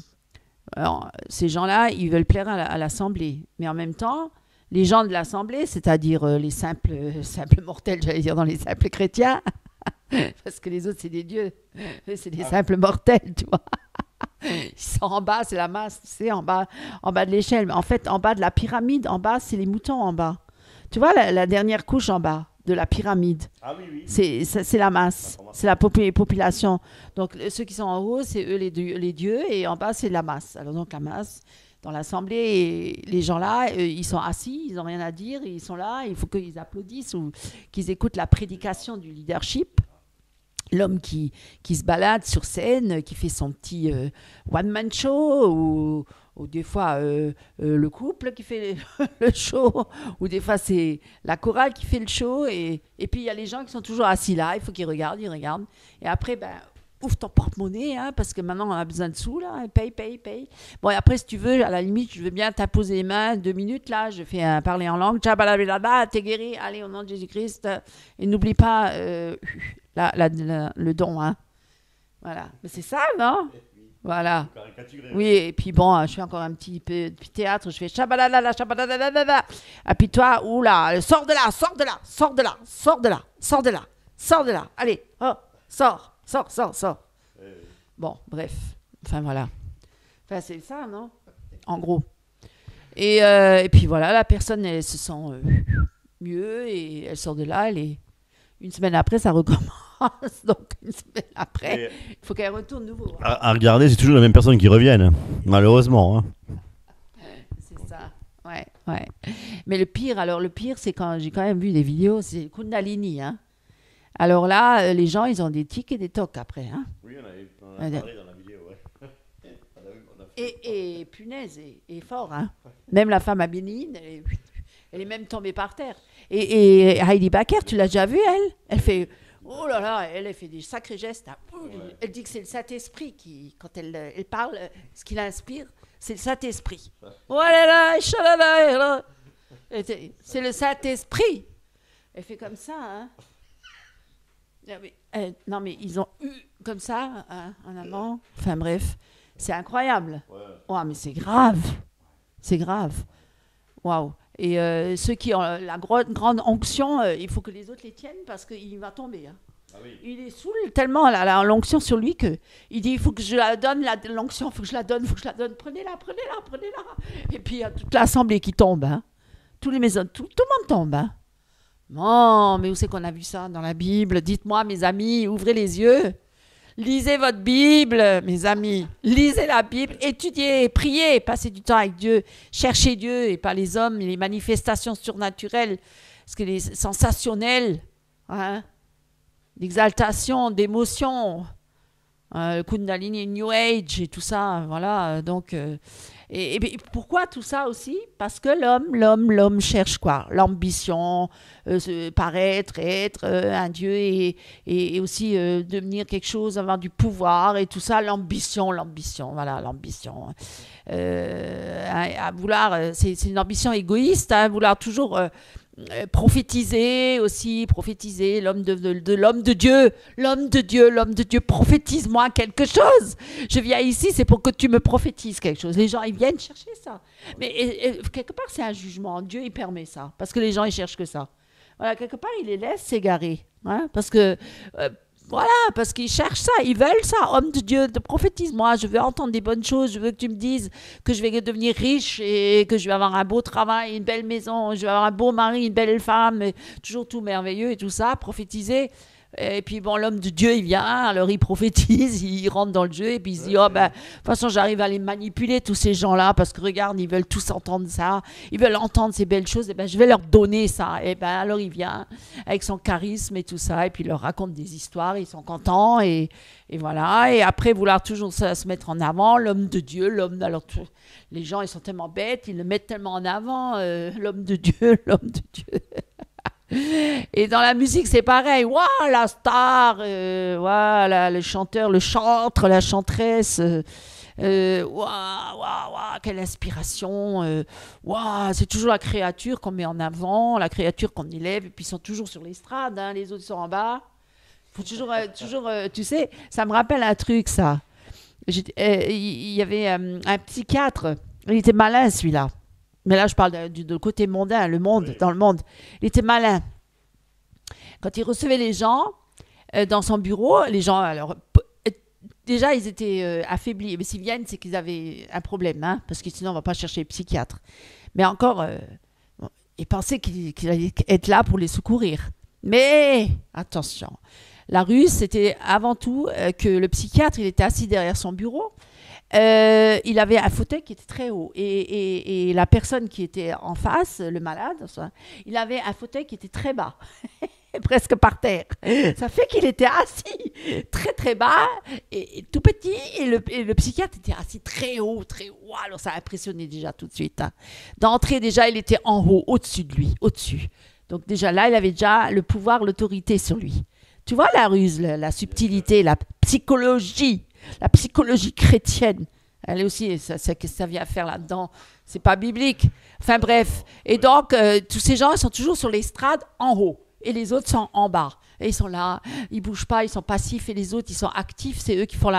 alors, ces gens-là, ils veulent plaire à l'Assemblée. Mais en même temps, les gens de l'Assemblée, c'est-à-dire les simples mortels, j'allais dire dans les simples chrétiens, parce que les autres, c'est des dieux. C'est des simples mortels, tu vois. Ils sont en bas, c'est la masse, tu sais, en bas de l'échelle. Mais en fait, en bas de la pyramide, en bas, c'est les moutons en bas. Tu vois, la dernière couche en bas de la pyramide. Ah oui, oui. C'est la masse, c'est la population. Donc ceux qui sont en haut, c'est eux les dieux, et en bas, c'est la masse. Alors donc la masse, dans l'assemblée, les gens là, ils sont assis, ils n'ont rien à dire, ils sont là, il faut qu'ils applaudissent ou qu'ils écoutent la prédication du leadership. L'homme qui se balade sur scène, qui fait son petit one-man show, ou des fois le couple qui fait le show, ou des fois c'est la chorale qui fait le show, et puis il y a les gens qui sont toujours assis là, il faut qu'ils regardent, et après, ouvre ton porte-monnaie, hein, parce que maintenant on a besoin de sous, là, paye. Bon, et après, si tu veux, à la limite, je veux bien t'apposer les mains 2 minutes, là, je fais parler en langue, t'es guéri, allez, au nom de Jésus-Christ, et n'oublie pas le don, hein. Voilà, mais c'est ça, non? Voilà. Oui, et puis bon, je fais encore un petit peu de théâtre, je fais chabalala, chabalala. Et puis toi, oula, sors de là. Allez, oh, sors. Bon, bref. Enfin, voilà. Enfin, c'est ça, non? En gros. Et puis voilà, la personne, elle se sent mieux et elle sort de là. Une semaine après, ça recommence. Donc, une semaine après, il faut qu'elle retourne nouveau. À regarder, c'est toujours la même personne qui revienne, malheureusement. Hein. C'est ça, ouais. Mais le pire, c'est quand j'ai quand même vu des vidéos, c'est Kundalini, hein. Alors là, les gens, ils ont des tics et des tocs après, hein. Oui, on a parlé dans la vidéo, ouais. Et punaise, et fort, hein. Même la femme à Bénigne, Elle est même tombée par terre. Et Heidi Baker, tu l'as déjà vue, elle? Elle fait, oh là là, elle fait des sacrés gestes. Hein. Elle dit que c'est le Saint-Esprit qui, quand elle parle, ce qui l'inspire, c'est le Saint-Esprit. C'est le Saint-Esprit. Elle fait comme ça, hein. Non, mais ils ont eu comme ça, hein, en avant. Enfin bref, c'est incroyable. Ouais, mais c'est grave. C'est grave. Waouh. Et ceux qui ont la grande onction, il faut que les autres les tiennent parce qu'il va tomber. Hein. Ah oui. Il est saoul tellement l'onction sur lui que il dit il faut que je la donne, l'onction, il faut que je la donne, prenez-la. Et puis il y a toute l'assemblée qui tombe. Hein. Tous les maisons, tout le monde tombe. Hein. Non, mais où c'est qu'on a vu ça dans la Bible? Dites-moi, mes amis, ouvrez les yeux. Lisez votre Bible, mes amis. Lisez la Bible, étudiez, priez, passez du temps avec Dieu. Cherchez Dieu et pas les hommes, les manifestations surnaturelles, parce que les sensationnels, hein, l'exaltation d'émotions, le Kundalini New Age et tout ça, voilà. Donc, et pourquoi tout ça aussi? Parce que l'homme cherche quoi? L'ambition, paraître, être un dieu et aussi devenir quelque chose, avoir du pouvoir et tout ça. L'ambition, voilà, l'ambition. À vouloir, c'est une ambition égoïste, hein, vouloir toujours prophétiser, l'homme de Dieu, prophétise-moi quelque chose. Je viens ici, c'est pour que tu me prophétises quelque chose. Les gens, ils viennent chercher ça. Mais quelque part, c'est un jugement. Dieu, il permet ça, parce que les gens, ils cherchent que ça. Voilà, quelque part, il les laisse s'égarer. Hein, parce que... voilà, parce qu'ils cherchent ça, ils veulent ça. Homme de Dieu, prophétise-moi, je veux entendre des bonnes choses, je veux que tu me dises que je vais devenir riche et que je vais avoir un beau travail, une belle maison, je vais avoir un beau mari, une belle femme, et toujours tout merveilleux et tout ça, prophétiser. Et puis bon, l'homme de Dieu, il vient, alors il prophétise, il rentre dans le jeu et puis il se dit, oh ben, de toute façon, j'arrive à les manipuler, tous ces gens-là, parce que regarde, ils veulent tous entendre ça, ils veulent entendre ces belles choses, et ben je vais leur donner ça. Et ben alors il vient avec son charisme et tout ça, et puis il leur raconte des histoires, ils sont contents, et voilà. Et après, vouloir toujours se mettre en avant, l'homme de Dieu, alors les gens, ils sont tellement bêtes, ils le mettent tellement en avant, l'homme de Dieu. Et dans la musique, c'est pareil. Waouh, la star, voilà, le chanteur, le chantre, la chanteresse. Waouh, quelle inspiration. Waouh, c'est toujours la créature qu'on met en avant, la créature qu'on élève, et puis ils sont toujours sur l'estrade, hein, les autres sont en bas. Faut toujours, tu sais, ça me rappelle un truc, ça. Il y avait un psychiatre, il était malin celui-là. Mais là, je parle du côté mondain, dans le monde. Il était malin. Quand il recevait les gens dans son bureau, les gens, alors, déjà, ils étaient affaiblis. Mais s'ils viennent, c'est qu'ils avaient un problème, hein, parce que sinon, on ne va pas chercher le psychiatre. Mais encore, ils pensaient qu'il allait être là pour les secourir. Mais, attention, la ruse, c'était avant tout que le psychiatre, il était assis derrière son bureau. Il avait un fauteuil qui était très haut et la personne qui était en face, le malade, il avait un fauteuil qui était très bas, presque par terre. Ça fait qu'il était assis très très bas et tout petit et le psychiatre était assis très haut. Alors ça a impressionné déjà tout de suite. Hein. D'entrée déjà, il était en haut, au-dessus de lui, au-dessus. Donc déjà là, il avait déjà le pouvoir, l'autorité sur lui. Tu vois la ruse, la subtilité, la psychologie. La psychologie chrétienne, elle est aussi, ça vient faire là-dedans, c'est pas biblique. Enfin bref, et donc tous ces gens, ils sont toujours sur l'estrade en haut, et les autres sont en bas. Et ils sont là, ils bougent pas, ils sont passifs, et les autres, ils sont actifs. C'est eux qui font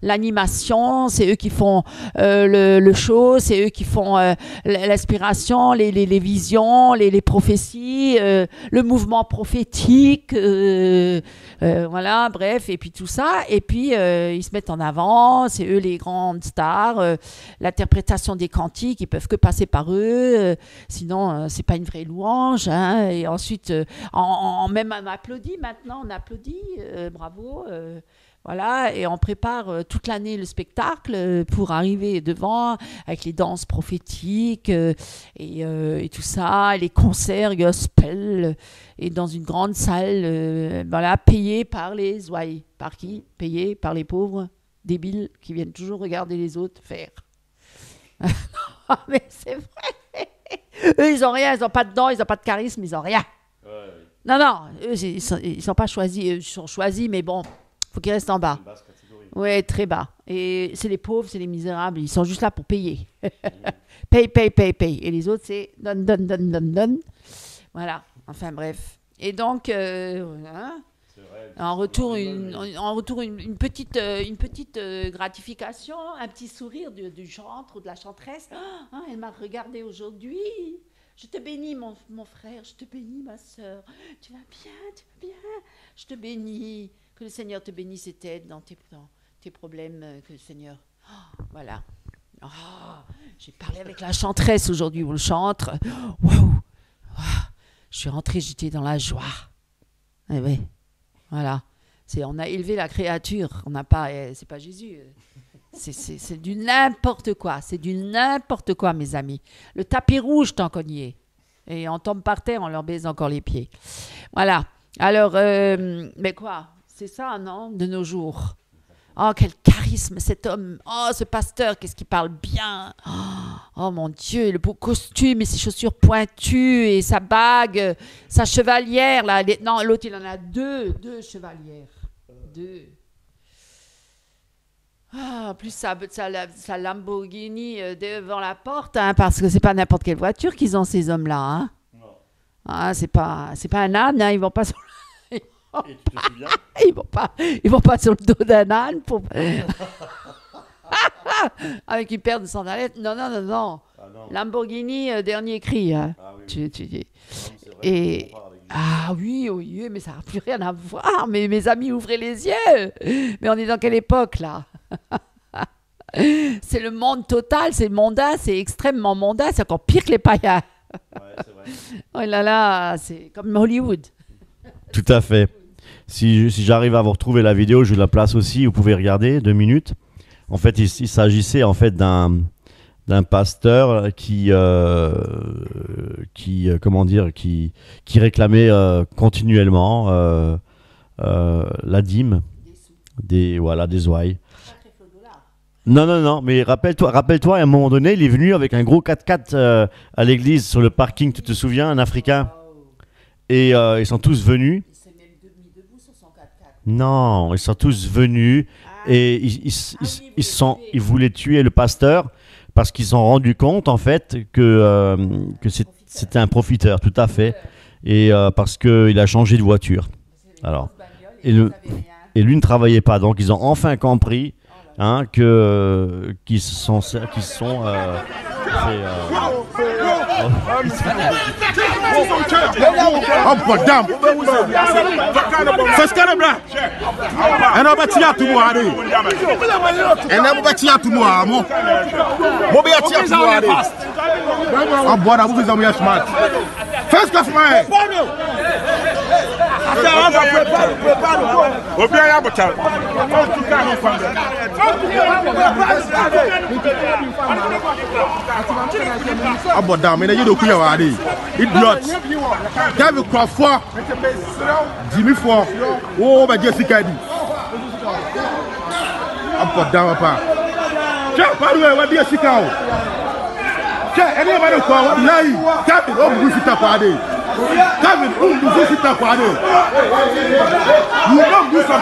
l'animation, c'est eux qui font le show, c'est eux qui font l'inspiration, les visions, les prophéties, le mouvement prophétique, voilà, bref, et puis tout ça. Et puis, ils se mettent en avant, c'est eux les grandes stars. L'interprétation des cantiques, ils peuvent que passer par eux, sinon, c'est pas une vraie louange. Hein. Et ensuite, même on applaudit. Maintenant, on applaudit, bravo, voilà, et on prépare toute l'année le spectacle pour arriver devant avec les danses prophétiques et tout ça, et les concerts gospel, et dans une grande salle, voilà, payée par les ouailles. Par qui? Payée par les pauvres débiles qui viennent toujours regarder les autres faire. Non, mais c'est vrai. Eux, ils ont rien, ils ont pas de dents, ils ont pas de charisme, ils ont rien. Non, non, eux, ils sont pas choisis, ils sont choisis, mais bon, faut qu'ils restent en bas. Oui, très bas. Et c'est les pauvres, c'est les misérables, ils sont juste là pour payer. Paye, paye, paye, paye. Et les autres, c'est donne, donne, donne, donne, donne. Voilà, enfin bref. Et donc, en retour, une petite gratification, un petit sourire du chantre ou de la chanteresse. Ah, elle m'a regardé aujourd'hui. Je te bénis, mon frère, je te bénis, ma soeur. Tu vas bien, tu vas bien. Je te bénis. Que le Seigneur te bénisse et t'aide dans tes problèmes. Que le Seigneur... Oh, voilà. Oh, j'ai parlé avec la chanteresse aujourd'hui, ou le chantre. Waouh. Oh, je suis rentrée, j'étais dans la joie. Eh oui, voilà. On a élevé la créature. On n'a pas... c'est pas Jésus. C'est du n'importe quoi. C'est du n'importe quoi, mes amis. Le tapis rouge t'en cogné. Et on tombe par terre, on leur baise encore les pieds. Voilà. Alors, mais quoi? C'est ça, non? De nos jours. Oh, quel charisme, cet homme. Oh, ce pasteur, qu'est-ce qu'il parle bien. Oh, mon Dieu, le beau costume et ses chaussures pointues et sa bague, sa chevalière. Là. Non, l'autre, il en a deux chevalières. Deux. Ah, plus sa Lamborghini devant la porte, hein, parce que c'est pas n'importe quelle voiture qu'ils ont, ces hommes-là. Hein. Ah, c'est pas un âne, hein, ils vont pas sur le... Et tu te souviens? Ils vont pas sur le dos d'un âne pour... avec une paire de sandalettes. Non. Ah, non. Lamborghini, dernier cri. Hein. Ah, oui. Et... Ah oui, mais ça n'a plus rien à voir. Mais mes amis, ouvrez les yeux. Mais on est dans quelle époque, là? C'est le monde total, c'est mondain, c'est extrêmement mondain, c'est encore pire que les païens. Ouais, c'est vrai. Oh là là, c'est comme Hollywood. Tout à fait. Si j'arrive à vous retrouver la vidéo, je la place aussi, vous pouvez regarder, 2 minutes. En fait, il s'agissait en fait d'un pasteur qui réclamait continuellement la dîme des ouailles. Non, mais rappelle-toi, à un moment donné, il est venu avec un gros 4x4 à l'église sur le parking, tu te souviens, un Africain. Et ils sont tous venus. Il s'est même mis debout sur son 4x4. Non, ils sont tous venus et ils voulaient tuer le pasteur parce qu'ils se sont rendus compte en fait que c'était un profiteur, tout à fait, et parce qu'il a changé de voiture. Alors, et lui ne travaillait pas, donc ils ont enfin compris. Hein, qui sont Abodam, mais il y a des idiots. David Crawford, Jimmy Ford, oh, mais Jessica dit. Abodam, pas. Tiens, pas loin, on va dire Jessica. Tiens, elle est mal au corps, naïf. David, on vous fait parler. David, on vous fait parler. Nous avons vu ça